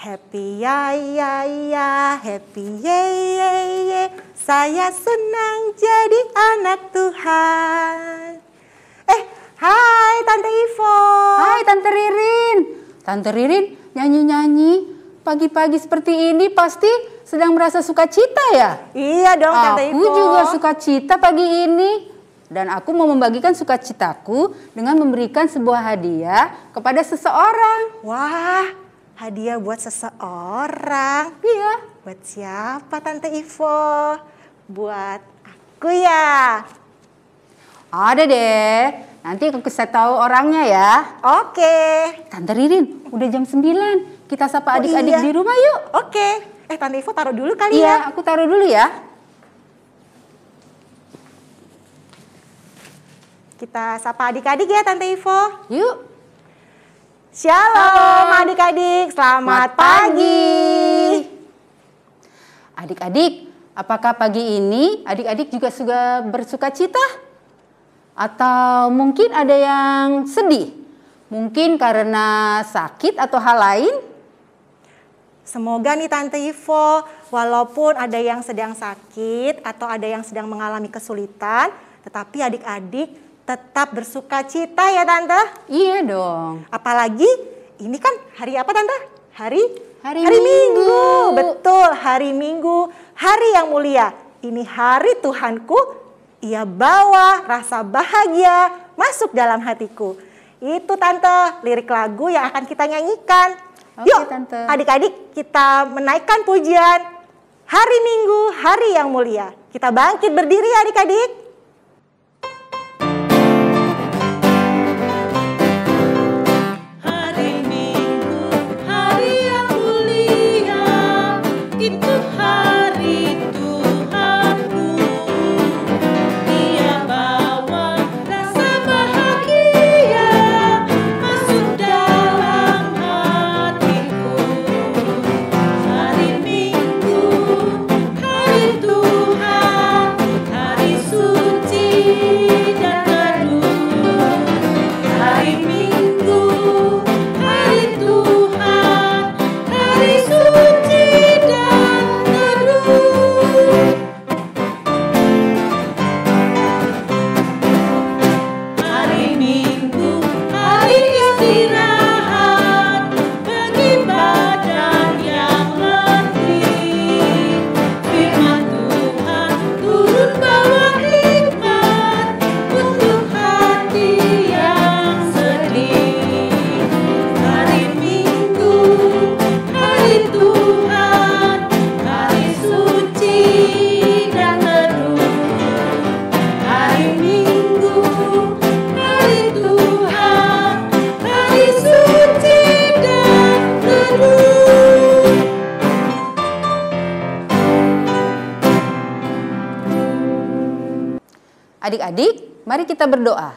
Happy ya ya ya, happy ye ye ye. Saya senang jadi anak Tuhan. Hai Tante Ivo. Hai Tante Ririn. Tante Ririn nyanyi-nyanyi pagi-pagi seperti ini pasti sedang merasa sukacita ya? Iya dong Tante Ivo. Aku juga sukacita pagi ini. Dan aku mau membagikan sukacitaku dengan memberikan sebuah hadiah kepada seseorang. Wah, hadiah buat seseorang. Iya. Buat siapa Tante Ivo? Buat aku ya? Ada deh. Nanti aku kasih tahu orangnya ya. Oke. Tante Ririn, udah jam 9. Kita sapa adik-adik di rumah yuk. Oke. Tante Ivo taruh dulu kali ya. Iya, aku taruh dulu ya. Kita sapa adik-adik ya Tante Ivo. Yuk. Shalom adik-adik, selamat pagi. Adik-adik, apakah pagi ini adik-adik juga sudah bersukacita? Atau mungkin ada yang sedih? Mungkin karena sakit atau hal lain? Semoga nih Tante Ivo, walaupun ada yang sedang sakit atau ada yang sedang mengalami kesulitan, tetapi adik-adik tetap bersukacita ya Tante? Iya dong. Apalagi ini kan hari apa Tante? Hari Minggu. Minggu. Betul, hari Minggu, hari yang mulia. Ini hari Tuhanku, Ia bawa rasa bahagia masuk dalam hatiku. Itu Tante, lirik lagu yang akan kita nyanyikan. Oke, Yuk Tante. adik-adik kita menaikkan pujian hari Minggu, hari yang mulia. Kita bangkit berdiri adik-adik. Adik-adik, mari kita berdoa.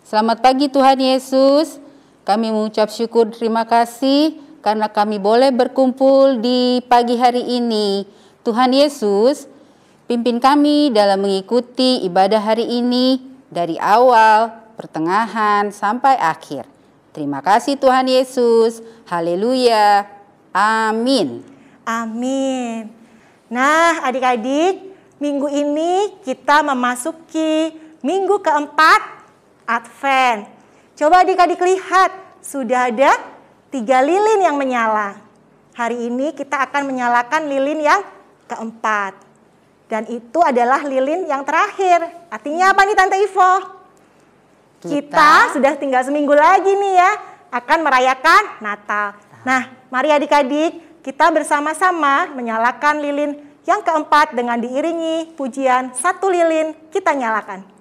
Selamat pagi Tuhan Yesus. Kami mengucap syukur terima kasih karena kami boleh berkumpul di pagi hari ini. Tuhan Yesus, pimpin kami dalam mengikuti ibadah hari ini dari awal, pertengahan, sampai akhir. Terima kasih Tuhan Yesus. Haleluya. Amin. Amin. Nah adik-adik, minggu ini kita memasuki minggu keempat Advent. Coba adik-adik lihat, sudah ada 3 lilin yang menyala. Hari ini kita akan menyalakan lilin yang keempat. Dan itu adalah lilin yang terakhir. Artinya apa nih Tante Ivo? Kita sudah tinggal seminggu lagi nih ya, akan merayakan Natal. Nah, mari adik-adik kita bersama-sama menyalakan lilin yang keempat dengan diiringi pujian 1 lilin kita nyalakan.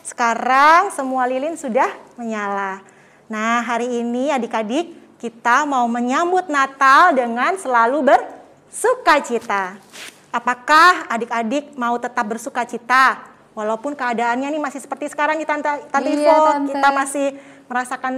Sekarang semua lilin sudah menyala. Nah, hari ini adik-adik kita mau menyambut Natal dengan selalu bersukacita. Apakah adik-adik mau tetap bersukacita? Walaupun keadaannya nih masih seperti sekarang nih Tante Ivo, Tante. kita masih merasakan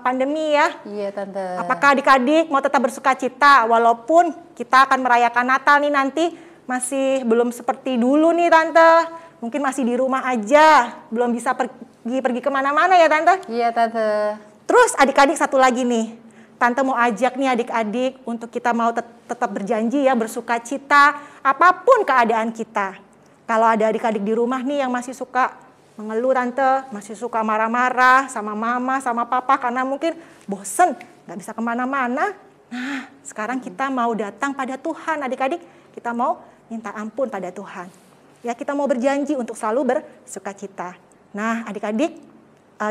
pandemi ya. Iya Tante. Apakah adik-adik mau tetap bersukacita walaupun kita akan merayakan Natal nih nanti masih belum seperti dulu nih Tante? Mungkin masih di rumah aja, belum bisa pergi kemana-mana ya Tante? Iya Tante. Terus adik-adik satu lagi nih, Tante mau ajak nih adik-adik untuk kita mau tetap berjanji ya, bersukacita apapun keadaan kita. Kalau ada adik-adik di rumah nih yang masih suka mengeluh Tante, masih suka marah-marah sama mama, sama papa karena mungkin bosen, gak bisa kemana-mana. Nah, sekarang kita mau datang pada Tuhan adik-adik, kita mau minta ampun pada Tuhan. Ya, kita mau berjanji untuk selalu bersukacita. Nah, adik-adik,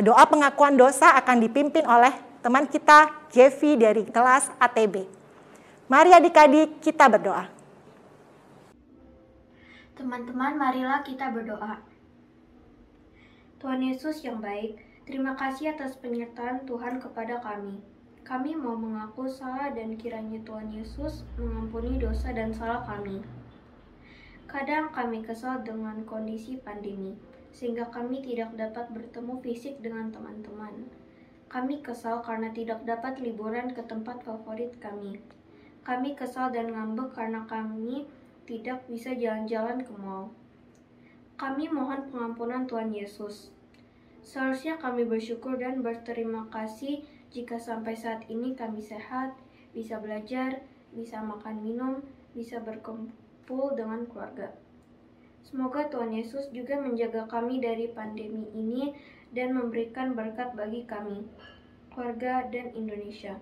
doa pengakuan dosa akan dipimpin oleh teman kita, Jeffy dari kelas ATB. Mari adik-adik kita berdoa. Teman-teman, marilah kita berdoa. Tuhan Yesus yang baik, terima kasih atas penyertaan Tuhan kepada kami. Kami mau mengaku salah dan kiranya Tuhan Yesus mengampuni dosa dan salah kami. Kadang kami kesal dengan kondisi pandemi, sehingga kami tidak dapat bertemu fisik dengan teman-teman. Kami kesal karena tidak dapat liburan ke tempat favorit kami. Kami kesal dan ngambek karena kami tidak bisa jalan-jalan ke mall. Kami mohon pengampunan Tuhan Yesus. Seharusnya kami bersyukur dan berterima kasih jika sampai saat ini kami sehat, bisa belajar, bisa makan minum, bisa berkumpul dengan keluarga. Semoga Tuhan Yesus juga menjaga kami dari pandemi ini dan memberikan berkat bagi kami, keluarga, dan Indonesia.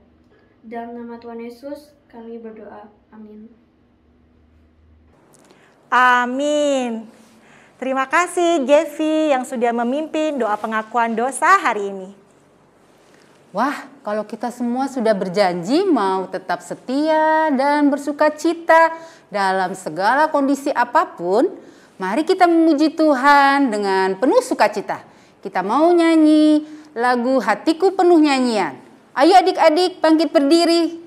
Dalam nama Tuhan Yesus, kami berdoa. Amin. Amin. Terima kasih Jeffy yang sudah memimpin doa pengakuan dosa hari ini. Wah, kalau kita semua sudah berjanji mau tetap setia dan bersukacita dalam segala kondisi apapun, mari kita memuji Tuhan dengan penuh sukacita. Kita mau nyanyi lagu Hatiku Penuh Nyanyian. Ayo adik-adik bangkit berdiri.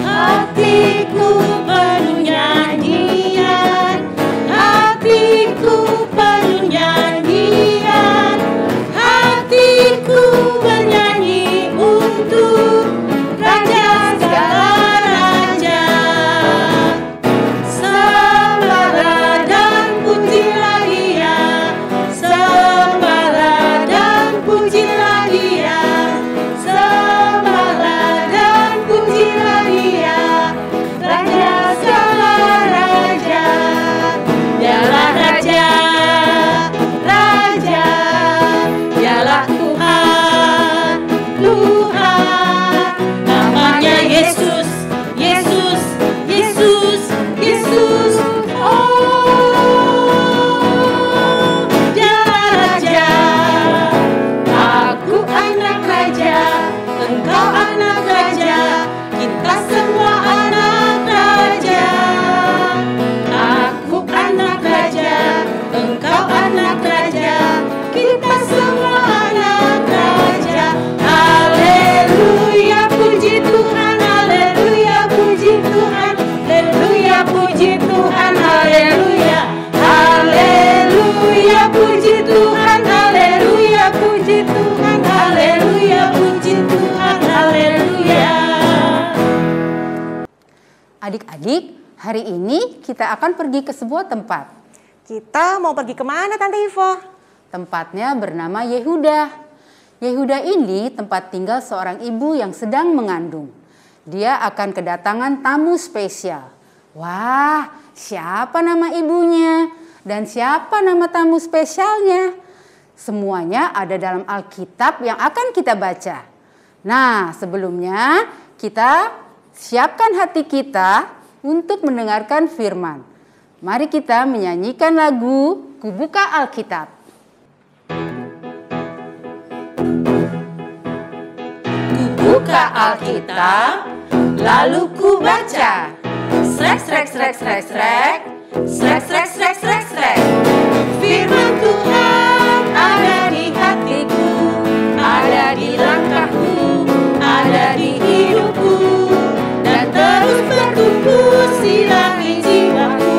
Hatiku penuh nyanyian, hatiku penuh nyanyian, hatiku bernyanyi untuk Raja segala raja. Sembahlah dan pujilah Dia, adik-adik, hari ini kita akan pergi ke sebuah tempat. Kita mau pergi kemana Tante Ivo? Tempatnya bernama Yehuda. Yehuda ini tempat tinggal seorang ibu yang sedang mengandung. Dia akan kedatangan tamu spesial. Wah, siapa nama ibunya? Dan siapa nama tamu spesialnya? Semuanya ada dalam Alkitab yang akan kita baca. Nah, sebelumnya kita siapkan hati kita untuk mendengarkan firman. Mari kita menyanyikan lagu Kubuka Alkitab. Kubuka Alkitab, lalu ku baca. Srek, srek, srek, srek, srek. Srek, srek, srek, srek, srek. Firman Tuhan ada di hatiku, ada di langkahku, ada di hidupku, dan terus bertumbuh sirami jiwaku.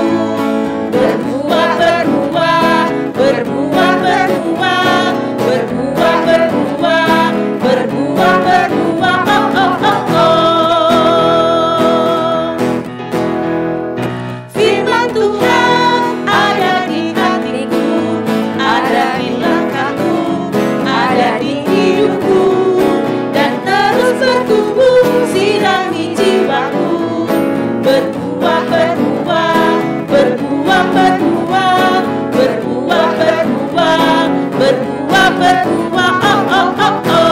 Berbuah, berbuah, berbuah, berbuah, berbuah, berbuah, berbuah, berbuah, oh, oh, oh, oh. Firman Tuhan ada di hatiku, ada di langkahku, ada di hidupku, dan terus bertumbuh sirami jiwaku. Berbuah, berbuah, berbuah, berbuah, berbuah, berbuah, berbuah, berbuah, oh, oh, oh, oh.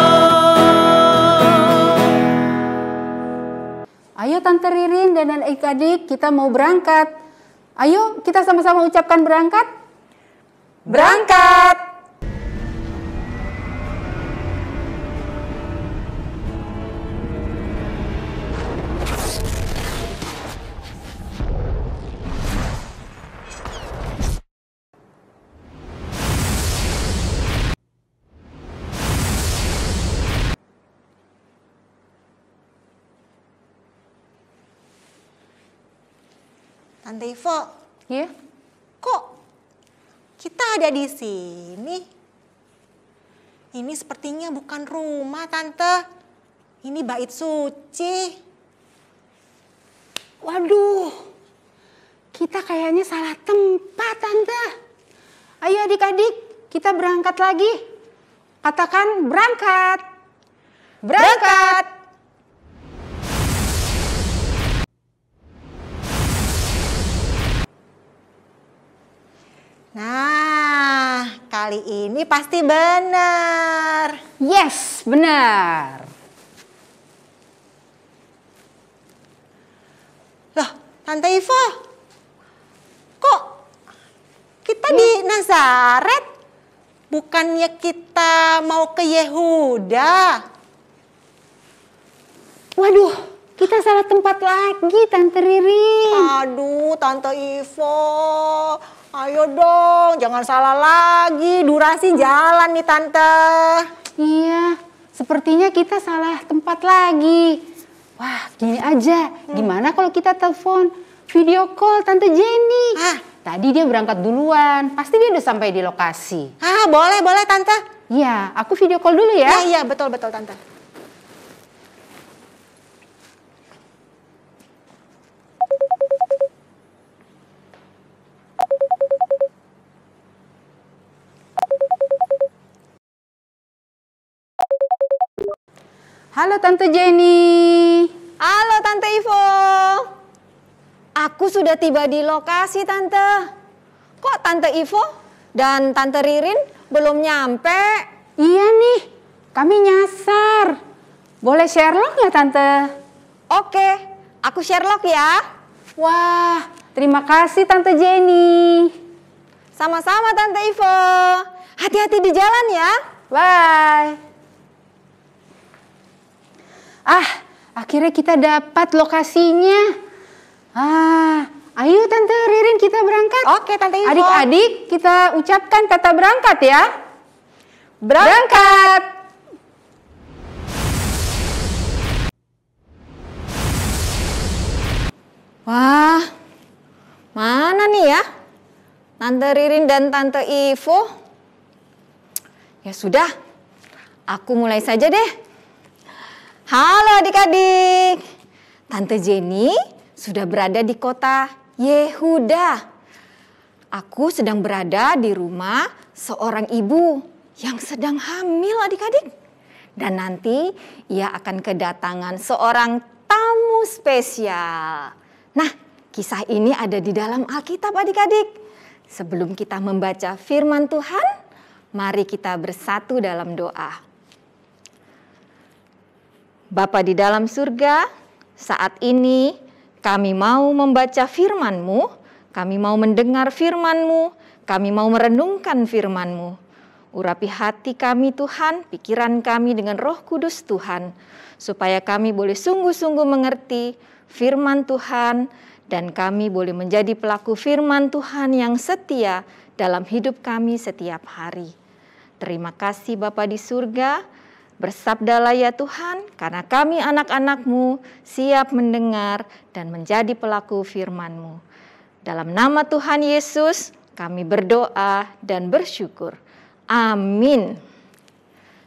Ayo Tante Ririn dan adik-adik, kita mau berangkat. Ayo kita sama-sama ucapkan berangkat. Berangkat! Tante Ivo, Ya, kok kita ada di sini? Ini sepertinya bukan rumah, Tante. Ini bait suci. waduh, kita kayaknya salah tempat Tante. Ayo adik-adik, kita berangkat lagi. Katakan berangkat. Berangkat! Nah, kali ini pasti benar. Yes, benar. Loh, Tante Ivo, kok kita di Nazaret? Bukannya kita mau ke Yehuda? Waduh, kita salah tempat lagi Tante Ririn. Aduh, Tante Ivo, ayo dong, jangan salah lagi. Durasi jalan nih, Tante. Iya, sepertinya kita salah tempat lagi. Wah, gini aja. Gimana kalau kita telepon video call Tante Jenny? Ah. Tadi dia berangkat duluan. Pasti dia udah sampai di lokasi. Ah, boleh, Tante. Iya, aku video call dulu ya. Iya, betul, Tante. Halo Tante Jenny. Halo Tante Ivo. Aku sudah tiba di lokasi Tante. Kok Tante Ivo dan Tante Ririn belum nyampe? Iya nih, kami nyasar. Boleh Sherlock nggak Tante? Oke, aku Sherlock ya. Wah, terima kasih Tante Jenny. Sama-sama Tante Ivo. Hati-hati di jalan ya. Bye. Akhirnya kita dapat lokasinya. Ayo Tante Ririn kita berangkat. Oke, Tante Ivo. Adik-adik kita ucapkan kata berangkat ya. Berangkat. Wah, mana nih ya Tante Ririn dan Tante Ivo? Ya sudah, aku mulai saja deh. Halo adik-adik, Tante Jenny sudah berada di kota Yehuda. Aku sedang berada di rumah seorang ibu yang sedang hamil, adik-adik. Dan nanti ia akan kedatangan seorang tamu spesial. Nah, kisah ini ada di dalam Alkitab, adik-adik. Sebelum kita membaca firman Tuhan, mari kita bersatu dalam doa. Bapa di dalam surga, saat ini kami mau membaca firman-Mu, kami mau mendengar firman-Mu, kami mau merenungkan firman-Mu. Urapi hati kami Tuhan, pikiran kami dengan Roh Kudus Tuhan, supaya kami boleh sungguh-sungguh mengerti firman Tuhan, dan kami boleh menjadi pelaku firman Tuhan yang setia dalam hidup kami setiap hari. Terima kasih Bapa di surga, bersabdalah ya Tuhan, karena kami anak-anak-Mu siap mendengar dan menjadi pelaku firman-Mu. Dalam nama Tuhan Yesus, kami berdoa dan bersyukur. Amin.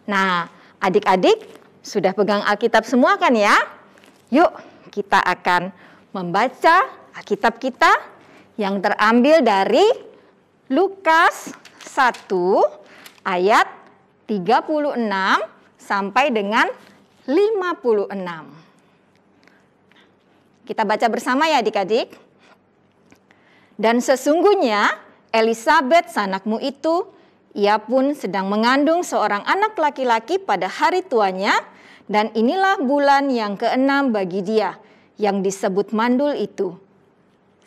Nah, adik-adik sudah pegang Alkitab semua kan ya? Yuk, kita akan membaca Alkitab kita yang terambil dari Lukas 1 ayat 36 sampai dengan 56. Kita baca bersama ya adik-adik. Dan sesungguhnya Elisabet sanakmu itu, ia pun sedang mengandung seorang anak laki-laki pada hari tuanya, dan inilah bulan yang ke-6 bagi dia, yang disebut mandul itu.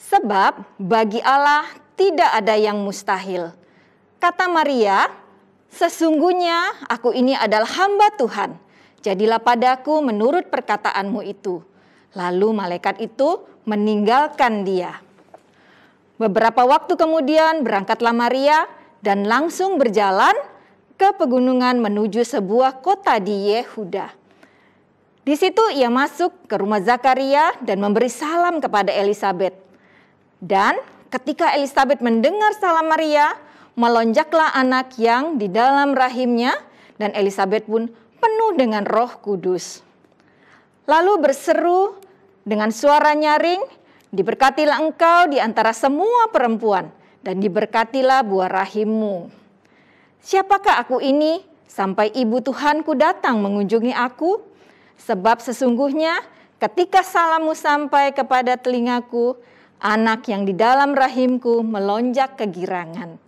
Sebab bagi Allah tidak ada yang mustahil. Kata Maria, sesungguhnya aku ini adalah hamba Tuhan, jadilah padaku menurut perkataanmu itu. Lalu malaikat itu meninggalkan dia. Beberapa waktu kemudian berangkatlah Maria dan langsung berjalan ke pegunungan menuju sebuah kota di Yehuda. Di situ ia masuk ke rumah Zakaria dan memberi salam kepada Elisabet. Dan ketika Elisabet mendengar salam Maria, melonjaklah anak yang di dalam rahimnya, dan Elisabet pun penuh dengan Roh Kudus. Lalu berseru dengan suara nyaring, diberkatilah engkau di antara semua perempuan, dan diberkatilah buah rahimmu. Siapakah aku ini sampai ibu Tuhanku datang mengunjungi aku? Sebab sesungguhnya ketika salammu sampai kepada telingaku, anak yang di dalam rahimku melonjak kegirangan.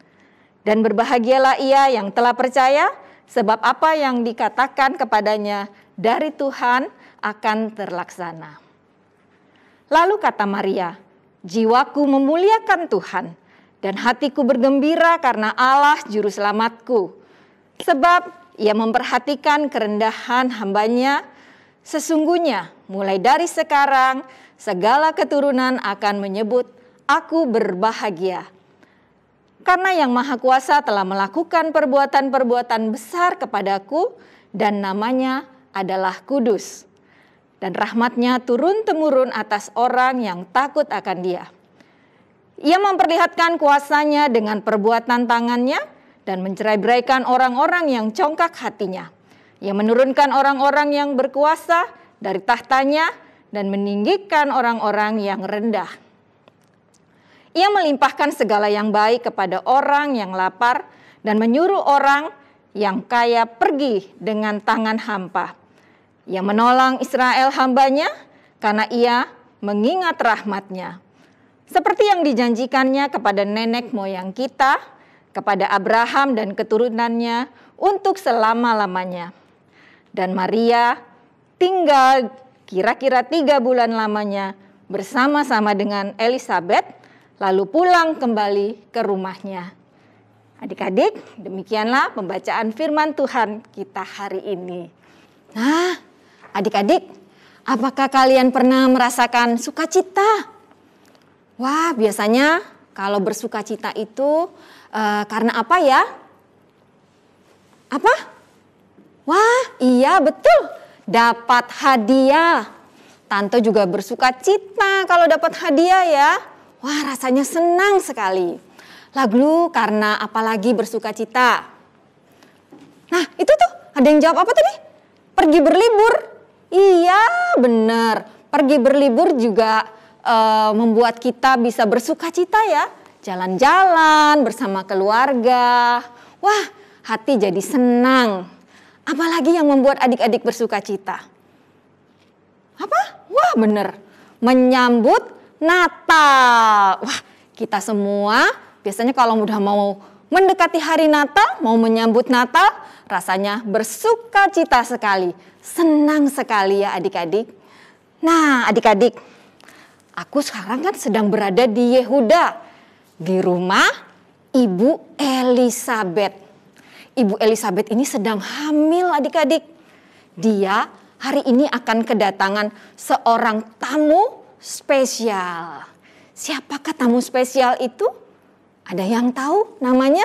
Dan berbahagialah ia yang telah percaya, sebab apa yang dikatakan kepadanya dari Tuhan akan terlaksana. Lalu kata Maria, jiwaku memuliakan Tuhan, dan hatiku bergembira karena Allah juru selamatku. Sebab ia memperhatikan kerendahan hambanya. Sesungguhnya mulai dari sekarang segala keturunan akan menyebut aku berbahagia. Karena yang Maha Kuasa telah melakukan perbuatan-perbuatan besar kepadaku, dan namanya adalah kudus. Dan rahmatnya turun-temurun atas orang yang takut akan dia. Ia memperlihatkan kuasanya dengan perbuatan tangannya dan mencerai-beraikan orang-orang yang congkak hatinya. Ia menurunkan orang-orang yang berkuasa dari tahtanya dan meninggikan orang-orang yang rendah. Ia melimpahkan segala yang baik kepada orang yang lapar dan menyuruh orang yang kaya pergi dengan tangan hampa. Ia menolong Israel hambanya karena ia mengingat rahmatnya. Seperti yang dijanjikannya kepada nenek moyang kita, kepada Abraham dan keturunannya untuk selama-lamanya. Dan Maria tinggal kira-kira 3 bulan lamanya bersama-sama dengan Elisabet, lalu pulang kembali ke rumahnya. Adik-adik, demikianlah pembacaan firman Tuhan kita hari ini. Nah, adik-adik, apakah kalian pernah merasakan sukacita? Wah, biasanya kalau bersukacita itu karena apa ya? Apa? Wah, iya betul, dapat hadiah. Tante juga bersukacita kalau dapat hadiah ya. Wah, rasanya senang sekali. Lalu karena apalagi bersukacita? Nah, itu tuh ada yang jawab apa tadi? Pergi berlibur. Iya, benar. Pergi berlibur juga membuat kita bisa bersuka cita ya. Jalan-jalan bersama keluarga. Wah, hati jadi senang. Apalagi yang membuat adik-adik bersuka cita? Apa? Wah, bener. Menyambut Natal. Wah, kita semua biasanya kalau udah mau mendekati hari Natal, mau menyambut Natal, rasanya bersuka cita sekali. Senang sekali ya adik-adik. Nah, adik-adik, aku sekarang kan sedang berada di Yehuda. Di rumah Ibu Elizabeth. Ibu Elizabeth ini sedang hamil adik-adik. Dia hari ini akan kedatangan seorang tamu spesial. Siapakah tamu spesial itu? Ada yang tahu namanya?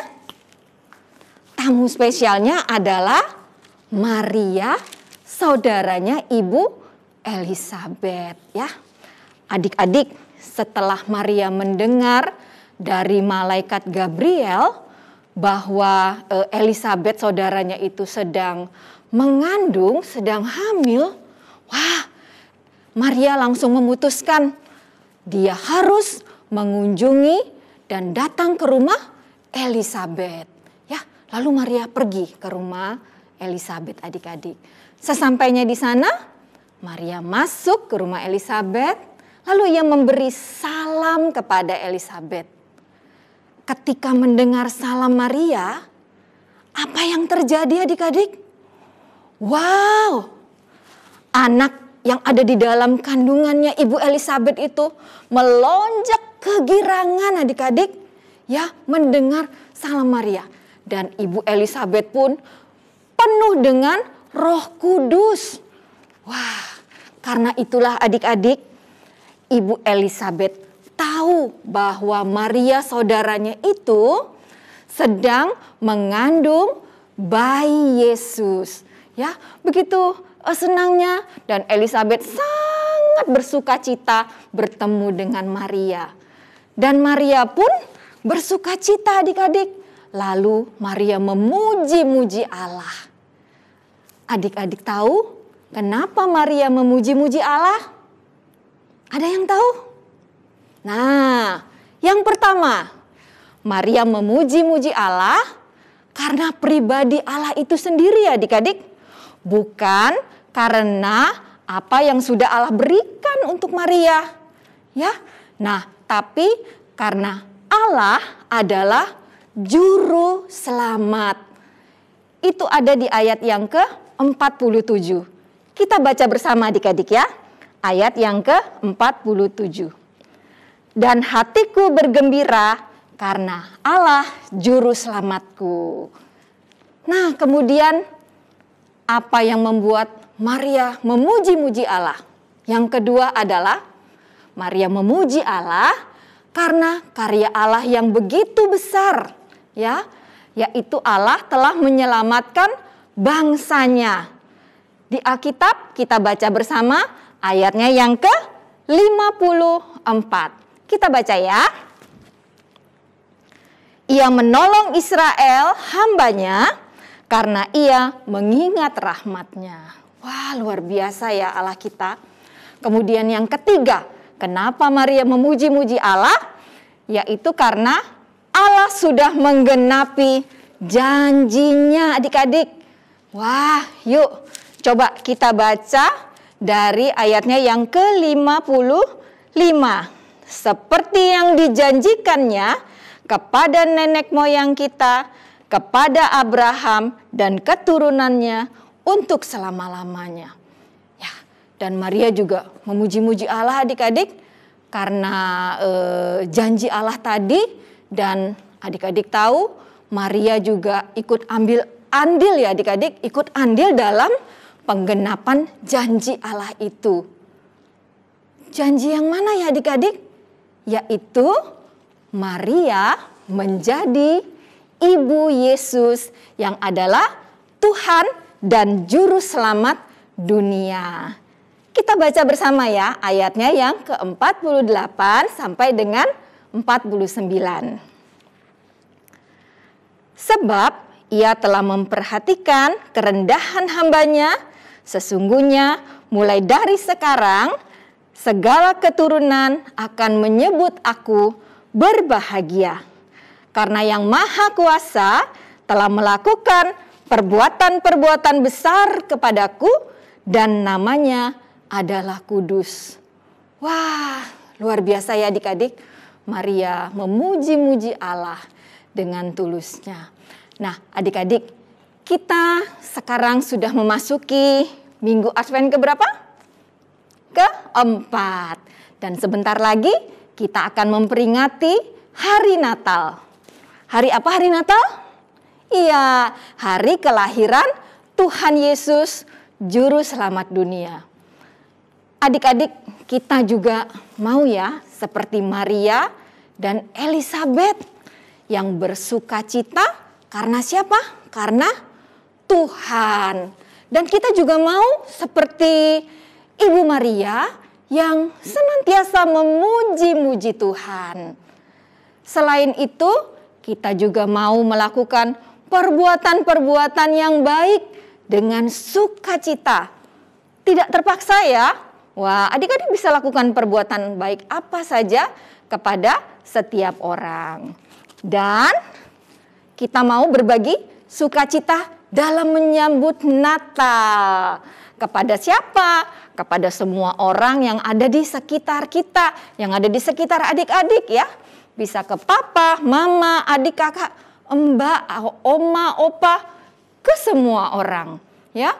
Tamu spesialnya adalah Maria, saudaranya Ibu Elizabeth ya. Adik-adik, setelah Maria mendengar dari malaikat Gabriel bahwa Elizabeth saudaranya itu sedang mengandung, sedang hamil. Wah, Maria langsung memutuskan dia harus mengunjungi dan datang ke rumah Elizabeth. Ya, lalu Maria pergi ke rumah Elizabeth adik-adik. Sesampainya di sana, Maria masuk ke rumah Elizabeth, lalu ia memberi salam kepada Elizabeth. Ketika mendengar salam Maria, apa yang terjadi adik-adik? Wow, anak yang ada di dalam kandungannya Ibu Elizabeth itu melonjak kegirangan adik-adik ya mendengar salam Maria. Dan Ibu Elizabeth pun penuh dengan Roh Kudus. Wah, karena itulah adik-adik, Ibu Elizabeth tahu bahwa Maria saudaranya itu sedang mengandung bayi Yesus. Ya, begitu senangnya dan Elizabeth sangat bersuka cita bertemu dengan Maria. Dan Maria pun bersuka cita adik-adik. Lalu Maria memuji-muji Allah. Adik-adik tahu kenapa Maria memuji-muji Allah? Ada yang tahu? Nah, yang pertama, Maria memuji-muji Allah karena pribadi Allah itu sendiri adik-adik. Bukan karena apa yang sudah Allah berikan untuk Maria. Ya, nah tapi karena Allah adalah Juru Selamat. Itu ada di ayat yang ke-47. Kita baca bersama adik-adik ya. Ayat yang ke-47. Dan hatiku bergembira karena Allah Juru Selamatku. Nah, kemudian apa yang membuat Maria memuji-muji Allah? Yang kedua adalah Maria memuji Allah karena karya Allah yang begitu besar, ya, yaitu Allah telah menyelamatkan bangsanya. Di Alkitab kita baca bersama ayatnya yang ke-54. Kita baca ya. Ia menolong Israel hambanya karena ia mengingat rahmat-Nya. Wah, luar biasa ya Allah kita. Kemudian yang ketiga, kenapa Maria memuji-muji Allah? Yaitu karena Allah sudah menggenapi janjinya adik-adik. Wah, yuk coba kita baca dari ayatnya yang ke-55. Seperti yang dijanjikannya kepada nenek moyang kita, kepada Abraham dan keturunannya untuk selama-lamanya. Ya, dan Maria juga memuji-muji Allah adik-adik karena janji Allah tadi, dan adik-adik tahu Maria juga ikut ambil andil ya adik-adik, ikut andil dalam penggenapan janji Allah itu. Janji yang mana ya adik-adik? Yaitu Maria menjadi Ibu Yesus yang adalah Tuhan dan Juru Selamat dunia. Kita baca bersama ya ayatnya yang ke-48 sampai dengan 49. Sebab ia telah memperhatikan kerendahan hambanya, sesungguhnya mulai dari sekarang segala keturunan akan menyebut aku berbahagia. Karena Yang Maha Kuasa telah melakukan perbuatan-perbuatan besar kepadaku dan namanya adalah kudus. Wah, luar biasa ya adik-adik. Maria memuji-muji Allah dengan tulusnya. Nah, adik-adik, kita sekarang sudah memasuki minggu Advent keberapa? Keempat. Dan sebentar lagi kita akan memperingati hari Natal. Hari apa hari Natal? Iya, hari kelahiran Tuhan Yesus, Juru Selamat dunia. Adik-adik, kita juga mau ya seperti Maria dan Elizabeth yang bersuka cita karena siapa? Karena Tuhan. Dan kita juga mau seperti Ibu Maria yang senantiasa memuji-muji Tuhan. Selain itu, kita juga mau melakukan perbuatan-perbuatan yang baik dengan sukacita. Tidak terpaksa ya. Wah, adik-adik bisa lakukan perbuatan baik apa saja kepada setiap orang. Dan kita mau berbagi sukacita dalam menyambut Natal. Kepada siapa? Kepada semua orang yang ada di sekitar kita, yang ada di sekitar adik-adik ya. Bisa ke papa, mama, adik, kakak, mbak, oma, opa, ke semua orang ya.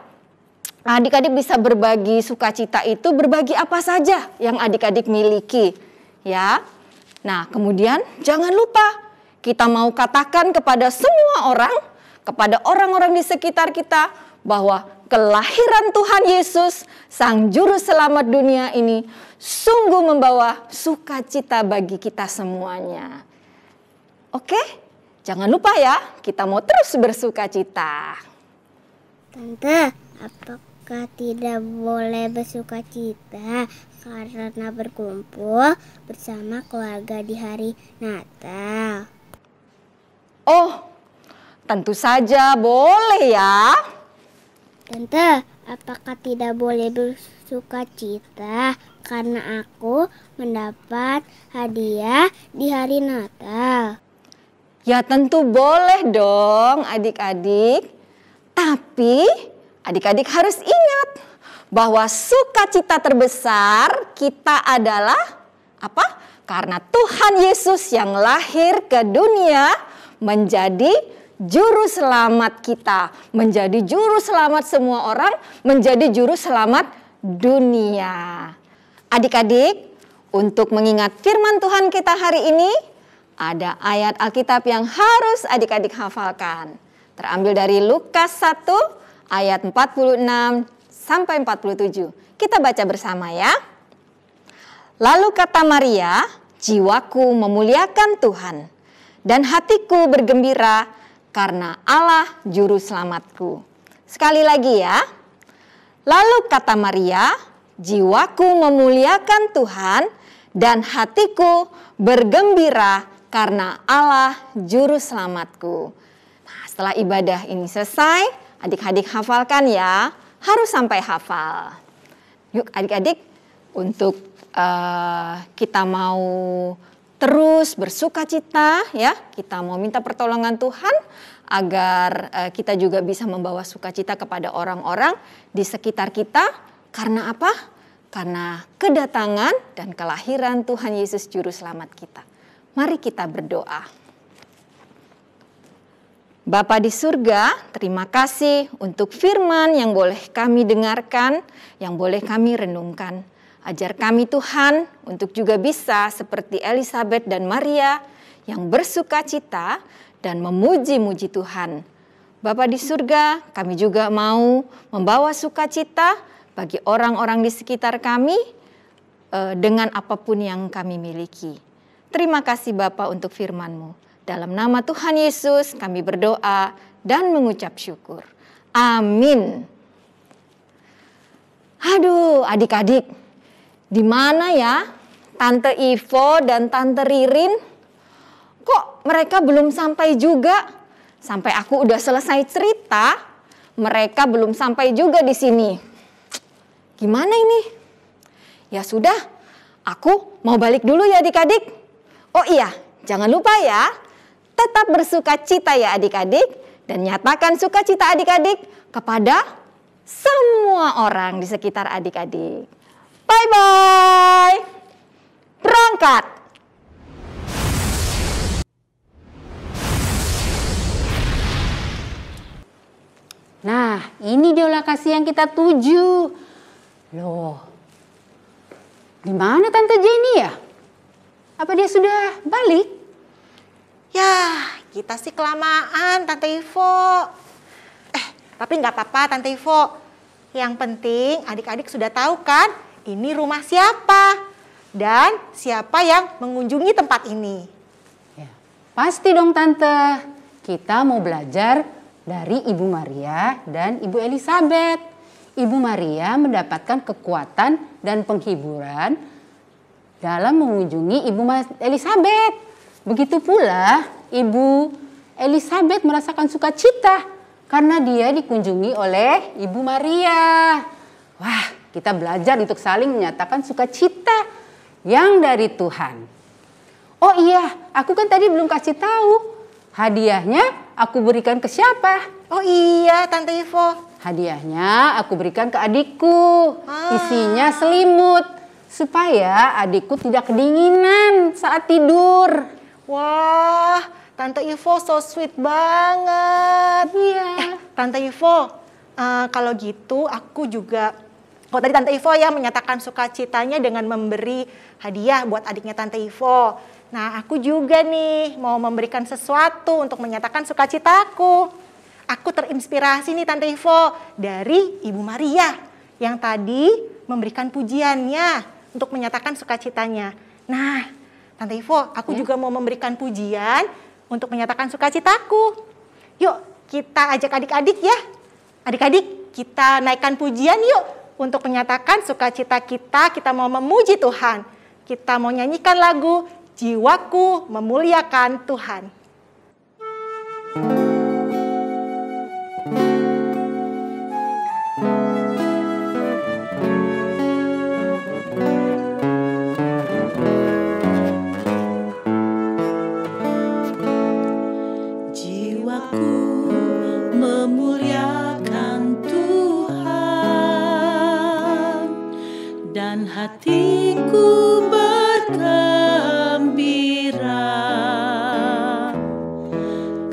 Adik-adik bisa berbagi sukacita itu, berbagi apa saja yang adik-adik miliki ya. Nah, kemudian jangan lupa kita mau katakan kepada semua orang, kepada orang-orang di sekitar kita bahwa kelahiran Tuhan Yesus, Sang Juru Selamat dunia ini sungguh membawa sukacita bagi kita semuanya. Oke? Jangan lupa ya, kita mau terus bersukacita. Tante, apakah tidak boleh bersukacita karena berkumpul bersama keluarga di hari Natal? Oh, tentu saja boleh ya. Tante, apakah tidak boleh bersukacita karena aku mendapat hadiah di hari Natal? Ya tentu boleh dong adik-adik. Tapi adik-adik harus ingat bahwa sukacita terbesar kita adalah apa? Karena Tuhan Yesus yang lahir ke dunia menjadi Juru Selamat kita, menjadi Juru Selamat semua orang, menjadi Juru Selamat dunia. Adik-adik, untuk mengingat firman Tuhan kita hari ini, ada ayat Alkitab yang harus adik-adik hafalkan. Terambil dari Lukas 1 ayat 46 sampai 47. Kita baca bersama ya. Lalu kata Maria, jiwaku memuliakan Tuhan dan hatiku bergembira karena Allah Juru Selamatku. Sekali lagi ya. Lalu kata Maria, jiwaku memuliakan Tuhan dan hatiku bergembira karena Allah Juru Selamatku. Nah, setelah ibadah ini selesai, adik-adik hafalkan ya. Harus sampai hafal. Yuk adik-adik, untuk kita mau terus bersukacita ya. Kita mau minta pertolongan Tuhan agar kita juga bisa membawa sukacita kepada orang-orang di sekitar kita. Karena apa? Karena kedatangan dan kelahiran Tuhan Yesus Juru Selamat kita. Mari kita berdoa. Bapa di surga, terima kasih untuk firman yang boleh kami dengarkan, yang boleh kami renungkan. Ajar kami Tuhan untuk juga bisa seperti Elizabeth dan Maria yang bersukacita dan memuji-muji Tuhan. Bapa di surga, kami juga mau membawa sukacita bagi orang-orang di sekitar kami dengan apapun yang kami miliki. Terima kasih Bapa untuk firman-Mu. Dalam nama Tuhan Yesus kami berdoa dan mengucap syukur. Amin. Aduh adik-adik, di mana ya Tante Ivo dan Tante Ririn? Kok mereka belum sampai juga? Sampai aku udah selesai cerita, mereka belum sampai juga di sini. Gimana ini? Ya sudah, aku mau balik dulu ya adik-adik. Oh iya, jangan lupa ya, tetap bersuka cita ya adik-adik. Dan nyatakan sukacita adik-adik kepada semua orang di sekitar adik-adik. Bye-bye. Berangkat. Nah, ini dia lokasi yang kita tuju. Loh, di mana Tante Jenny ya? Apa dia sudah balik? Ya, kita sih kelamaan Tante Ivo. Tapi nggak apa-apa Tante Ivo. Yang penting adik-adik sudah tahu kan ini rumah siapa dan siapa yang mengunjungi tempat ini. Ya, pasti dong Tante. Kita mau belajar dari Ibu Maria dan Ibu Elizabeth. Ibu Maria mendapatkan kekuatan dan penghiburan dalam mengunjungi Ibu Elizabeth. Begitu pula Ibu Elizabeth merasakan sukacita karena dia dikunjungi oleh Ibu Maria. Wah, kita belajar untuk saling menyatakan sukacita yang dari Tuhan. Oh iya, aku kan tadi belum kasih tahu. Hadiahnya aku berikan ke siapa? Oh iya Tante Ivo. Hadiahnya aku berikan ke adikku. Isinya selimut. Supaya adikku tidak kedinginan saat tidur. Wah, Tante Ivo so sweet banget. Iya. Tante Ivo, kalau gitu aku juga, kalau tadi Tante Ivo ya menyatakan sukacitanya dengan memberi hadiah buat adiknya Tante Ivo. Nah, aku juga nih mau memberikan sesuatu untuk menyatakan sukacitaku. Aku terinspirasi nih Tante Ivo dari Ibu Maria yang tadi memberikan pujiannya untuk menyatakan sukacitanya. Nah, Tante Ivo, aku juga mau memberikan pujian untuk menyatakan sukacitaku. Yuk, kita ajak adik-adik ya. Adik-adik, kita naikkan pujian yuk untuk menyatakan sukacita kita. Kita mau memuji Tuhan. Kita mau nyanyikan lagu Jiwaku Memuliakan Tuhan. Jiwaku memuliakan Tuhan dan hatiku bergembira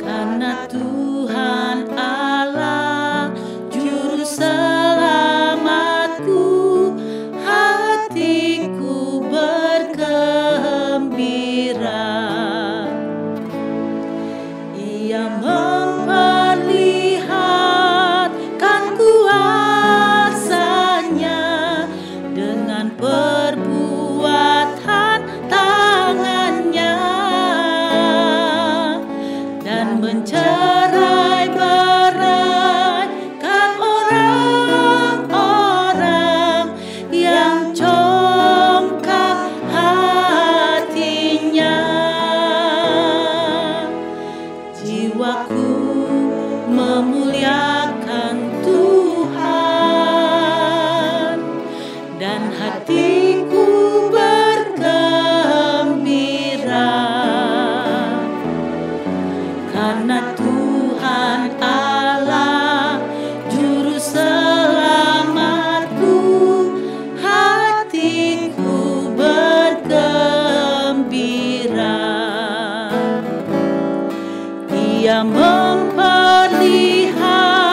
karena Tuhan Allah juru selamatku, hatiku bergembira. Ia memperlihatkan kuasa-Nya dengan perbuatan tangan-Nya dan mencerai-beraikan orang-orang yang congkak hatinya. Jiwaku memuliakan Tuhan dan hatiku bergembira karena Tuhan Allah juru selamatku, hatiku bergembira. Ia memperlihatkan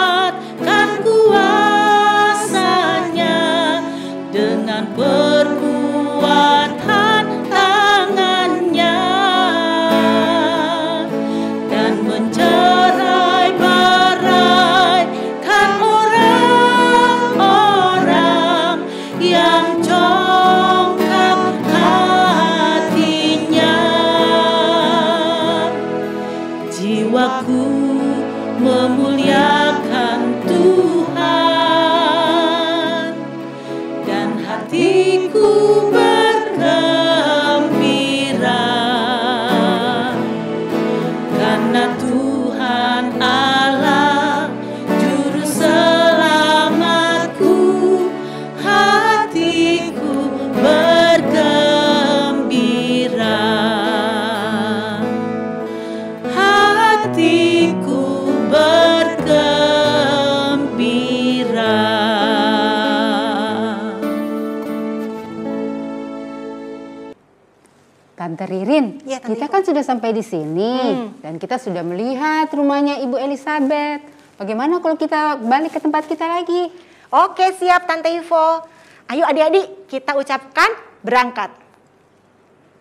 Tante Ririn, Iya, Tante kita Ivo. kan sudah sampai di sini dan kita sudah melihat rumahnya Ibu Elizabeth. Bagaimana kalau kita balik ke tempat kita lagi? Oke, siap Tante Ivo. Ayo adik-adik, kita ucapkan berangkat.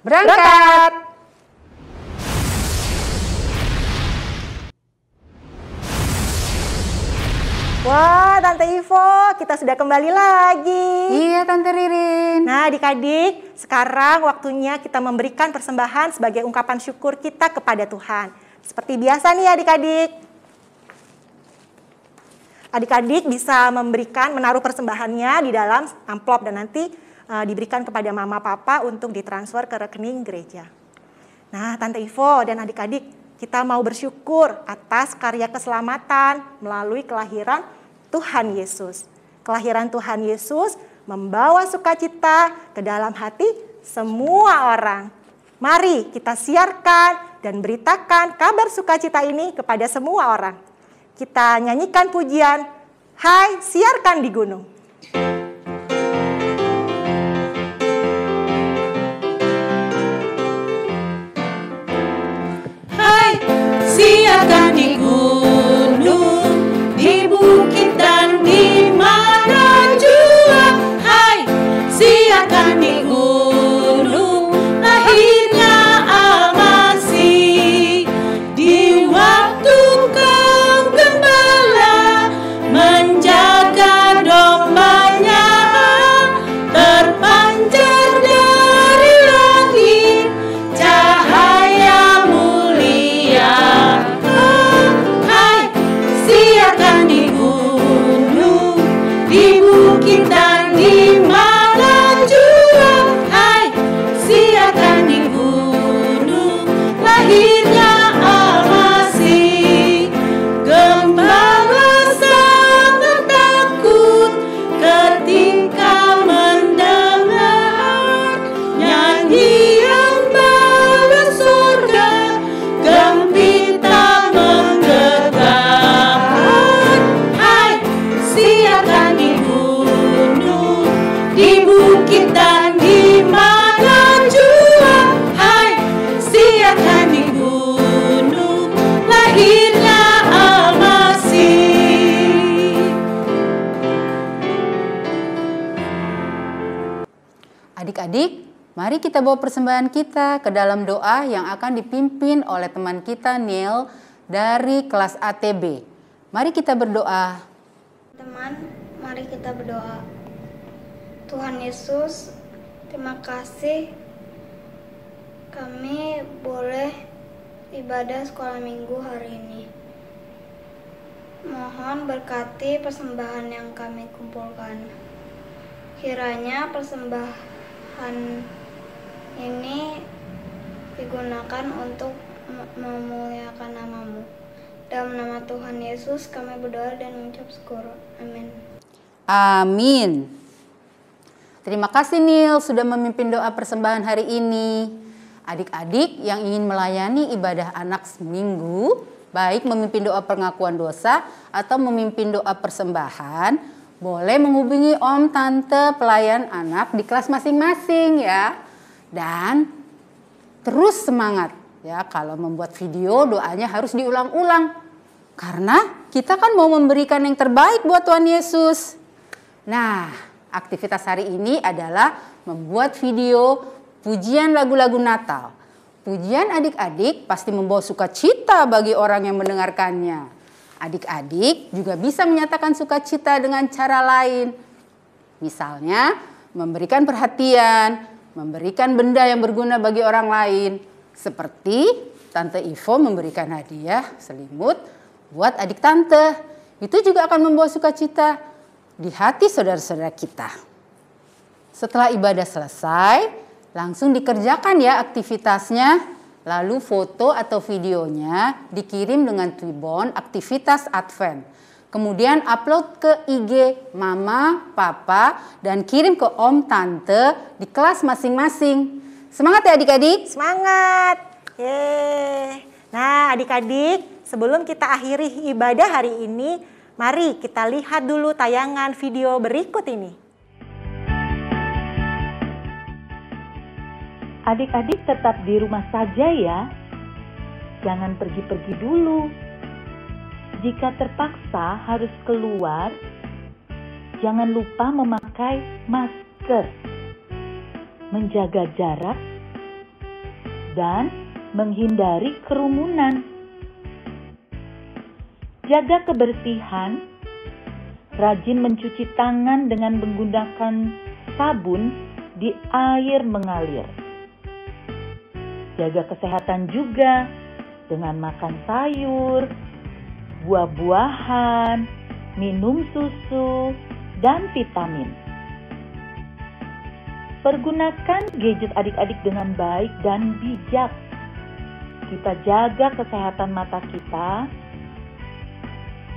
Berangkat! Wah, Tante Ivo, kita sudah kembali lagi. Iya, Tante Ririn. Nah, adik-adik, sekarang waktunya kita memberikan persembahan sebagai ungkapan syukur kita kepada Tuhan. Seperti biasa nih adik-adik. Adik-adik bisa menaruh persembahannya di dalam amplop dan nanti diberikan kepada mama papa untuk ditransfer ke rekening gereja. Nah, Tante Ivo dan adik-adik, kita mau bersyukur atas karya keselamatan melalui kelahiran Tuhan Yesus. Kelahiran Tuhan Yesus membawa sukacita ke dalam hati semua orang. Mari kita siarkan dan beritakan kabar sukacita ini kepada semua orang. Kita nyanyikan pujian, "Hai, siarkan di gunung." Hai, siarkan di gunung, di bukit dan di mana jua. Hai, siarkan di gunung, lahirnya Al-Masih. Di waktu kaum gembala menjaga dombanya, terpancar dari langit cahaya mulia. Hai, siarkan di gunung, di bukit dan di mana jua. Hai, siarkan di gunung, lahirnya Al-Masih. Gembala sangat takut ketika mendengar nyanyian bala surga, gembira menggelegar. Hai, siarkan di gunung, di bukit dan di mana jua. Hai, siarkan di gunung, lahirnya Al-Masih. Adik-adik, mari kita bawa persembahan kita ke dalam doa yang akan dipimpin oleh teman kita Neil dari kelas ATB. Mari kita berdoa. Teman, mari kita berdoa. Tuhan Yesus, terima kasih kami boleh ibadah sekolah minggu hari ini. Mohon berkati persembahan yang kami kumpulkan. Kiranya persembahan ini digunakan untuk memuliakan nama-Mu. Dalam nama Tuhan Yesus kami berdoa dan mengucap syukur. Amin. Amin. Terima kasih Neil sudah memimpin doa persembahan hari ini. Adik-adik yang ingin melayani ibadah anak seminggu, baik memimpin doa pengakuan dosa atau memimpin doa persembahan, boleh menghubungi om, tante, pelayan anak di kelas masing-masing ya. Dan terus semangat ya, kalau membuat video doanya harus diulang-ulang. Karena kita kan mau memberikan yang terbaik buat Tuhan Yesus. Nah, aktivitas hari ini adalah membuat video pujian lagu-lagu Natal. Pujian adik-adik pasti membawa sukacita bagi orang yang mendengarkannya. Adik-adik juga bisa menyatakan sukacita dengan cara lain. Misalnya, memberikan perhatian, memberikan benda yang berguna bagi orang lain. Seperti Tante Ivo memberikan hadiah selimut buat adik tante. Itu juga akan membawa sukacita di hati saudara-saudara kita. Setelah ibadah selesai, langsung dikerjakan ya aktivitasnya. Lalu foto atau videonya dikirim dengan Twibbon aktivitas Advent. Kemudian upload ke IG mama, papa, dan kirim ke om, tante di kelas masing-masing. Semangat ya adik-adik. Semangat. Yeay. Nah adik-adik, sebelum kita akhiri ibadah hari ini, mari kita lihat dulu tayangan video berikut ini. Adik-adik tetap di rumah saja ya. Jangan pergi-pergi dulu. Jika terpaksa harus keluar, jangan lupa memakai masker, menjaga jarak, dan menghindari kerumunan. Jaga kebersihan, rajin mencuci tangan dengan menggunakan sabun di air mengalir. Jaga kesehatan juga dengan makan sayur, buah-buahan, minum susu, dan vitamin. Pergunakan gadget adik-adik dengan baik dan bijak. Kita jaga kesehatan mata kita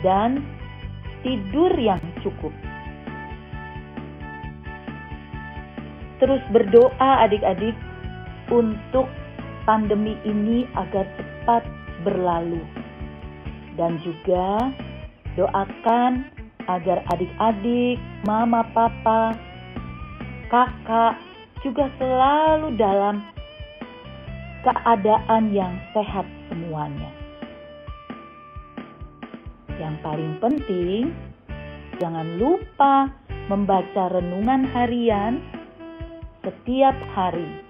dan tidur yang cukup. Terus berdoa adik-adik untuk pandemi ini agar cepat berlalu. Dan juga doakan agar adik-adik, mama, papa, kakak juga selalu dalam keadaan yang sehat semuanya. Yang paling penting, jangan lupa membaca renungan harian setiap hari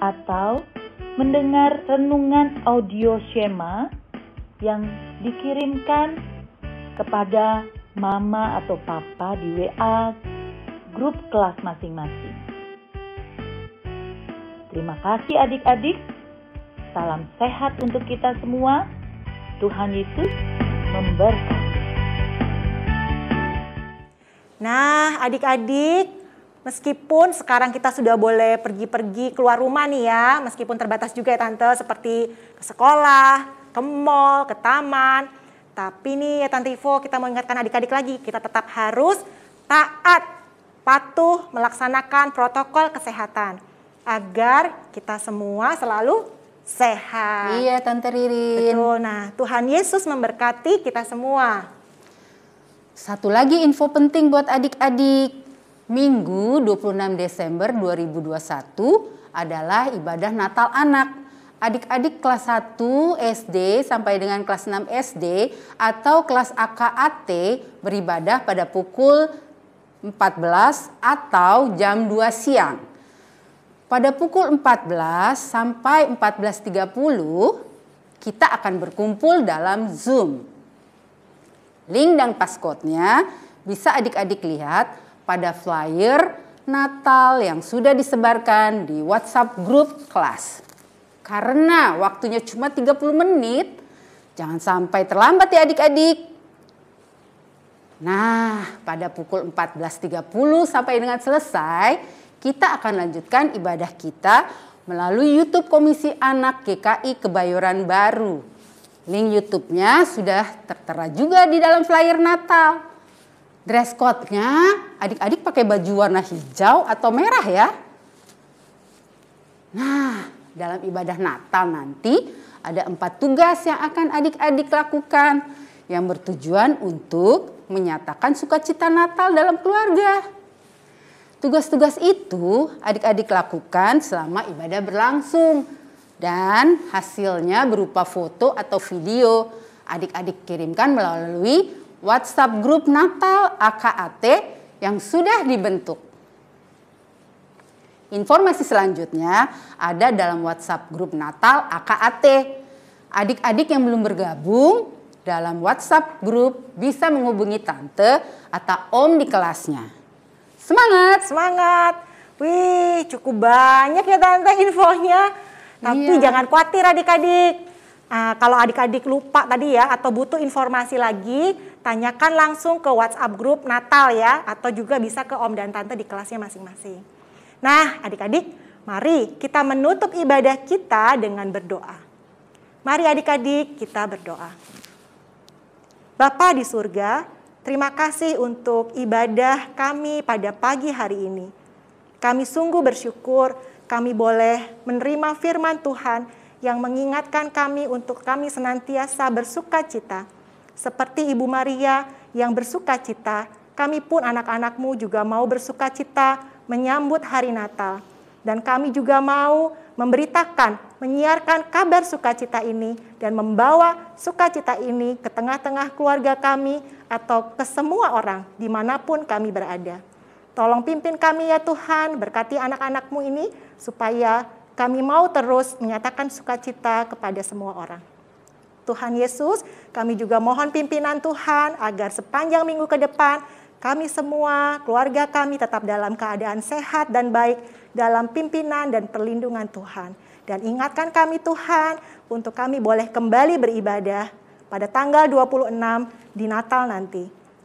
atau mendengar renungan audio Shema yang dikirimkan kepada mama atau papa di WA grup kelas masing-masing. Terima kasih adik-adik. Salam sehat untuk kita semua. Tuhan Yesus memberkati. Nah, adik-adik, meskipun sekarang kita sudah boleh pergi-pergi keluar rumah nih ya, meskipun terbatas juga ya Tante, seperti ke sekolah, ke mall, ke taman. Tapi nih ya Tante Ivo, kita mau ingatkan adik-adik lagi, kita tetap harus taat, patuh melaksanakan protokol kesehatan agar kita semua selalu sehat. Iya Tante Ririn. Betul, nah Tuhan Yesus memberkati kita semua. Satu lagi info penting buat adik-adik. Minggu 26 Desember 2021 adalah ibadah Natal anak. Adik-adik kelas 1 SD sampai dengan kelas 6 SD atau kelas AKAT beribadah pada pukul 14 atau jam 2 siang. Pada pukul 14 sampai 14.30 kita akan berkumpul dalam Zoom. Link dan passcode-nya bisa adik-adik lihat pada flyer Natal yang sudah disebarkan di WhatsApp grup kelas. Karena waktunya cuma 30 menit, jangan sampai terlambat ya adik-adik. Nah, pada pukul 14.30 sampai dengan selesai, kita akan lanjutkan ibadah kita melalui YouTube Komisi Anak GKI Kebayoran Baru. Link YouTube-nya sudah tertera juga di dalam flyer Natal. Dress code-nya adik-adik pakai baju warna hijau atau merah ya. Nah, dalam ibadah Natal nanti ada 4 tugas yang akan adik-adik lakukan yang bertujuan untuk menyatakan sukacita Natal dalam keluarga. Tugas-tugas itu adik-adik lakukan selama ibadah berlangsung dan hasilnya berupa foto atau video adik-adik kirimkan melalui WhatsApp grup Natal AKAT yang sudah dibentuk. Informasi selanjutnya ada dalam WhatsApp grup Natal AKAT. Adik-adik yang belum bergabung dalam WhatsApp grup bisa menghubungi Tante atau Om di kelasnya. Semangat! Semangat! Wih, cukup banyak ya Tante infonya. Tapi jangan khawatir adik-adik. Kalau adik-adik lupa tadi ya atau butuh informasi lagi, tanyakan langsung ke WhatsApp grup Natal ya. Atau juga bisa ke Om dan Tante di kelasnya masing-masing. Nah adik-adik, mari kita menutup ibadah kita dengan berdoa. Mari adik-adik kita berdoa. Bapa di surga, terima kasih untuk ibadah kami pada pagi hari ini. Kami sungguh bersyukur kami boleh menerima firman Tuhan yang mengingatkan kami untuk kami senantiasa bersuka cita. Seperti Ibu Maria yang bersuka cita, kami pun anak-anakmu juga mau bersuka cita menyambut hari Natal. Dan kami juga mau memberitakan, menyiarkan kabar sukacita ini dan membawa sukacita ini ke tengah-tengah keluarga kami atau ke semua orang dimanapun kami berada. Tolong pimpin kami ya Tuhan, berkati anak-anak-Mu ini supaya kami mau terus menyatakan sukacita kepada semua orang. Tuhan Yesus, kami juga mohon pimpinan Tuhan agar sepanjang minggu ke depan kami semua, keluarga kami tetap dalam keadaan sehat dan baik dalam pimpinan dan perlindungan Tuhan. Dan ingatkan kami Tuhan untuk kami boleh kembali beribadah pada tanggal 26 di Natal nanti.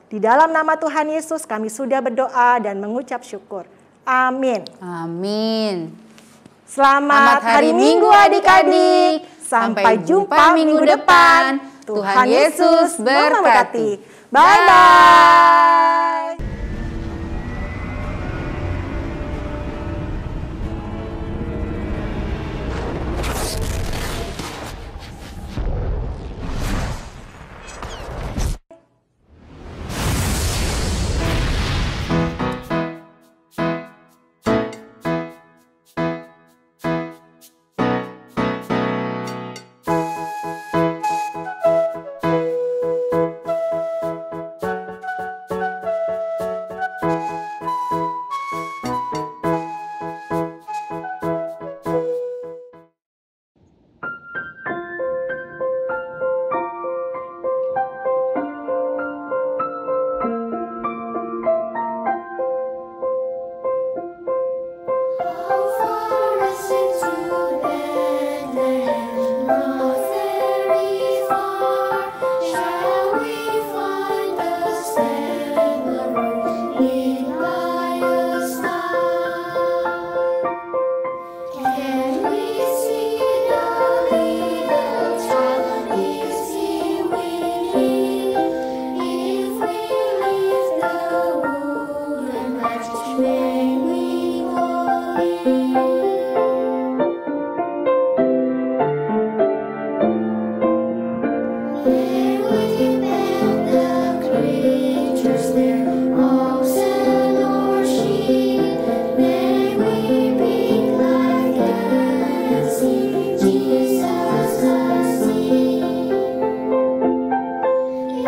Di dalam nama Tuhan Yesus kami sudah berdoa dan mengucap syukur. Amin. Amin. Selamat hari Minggu adik-adik. Sampai jumpa minggu depan. Tuhan Yesus memberkati. Bye-bye.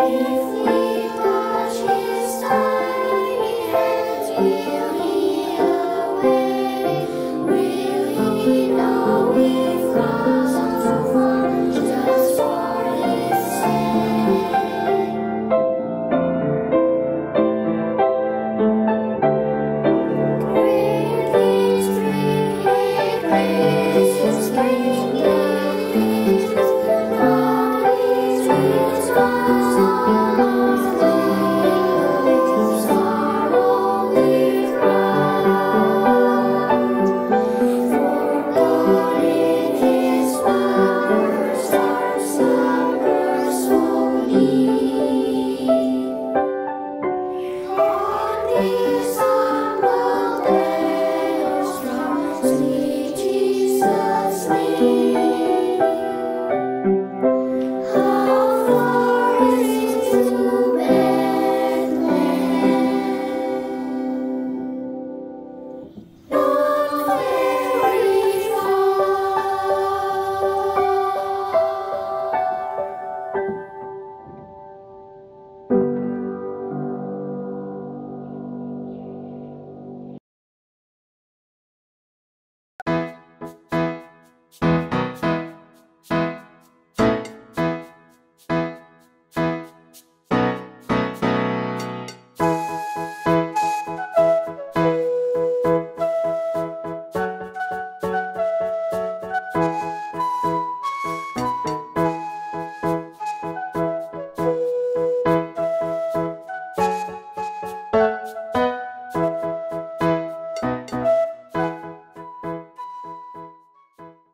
If we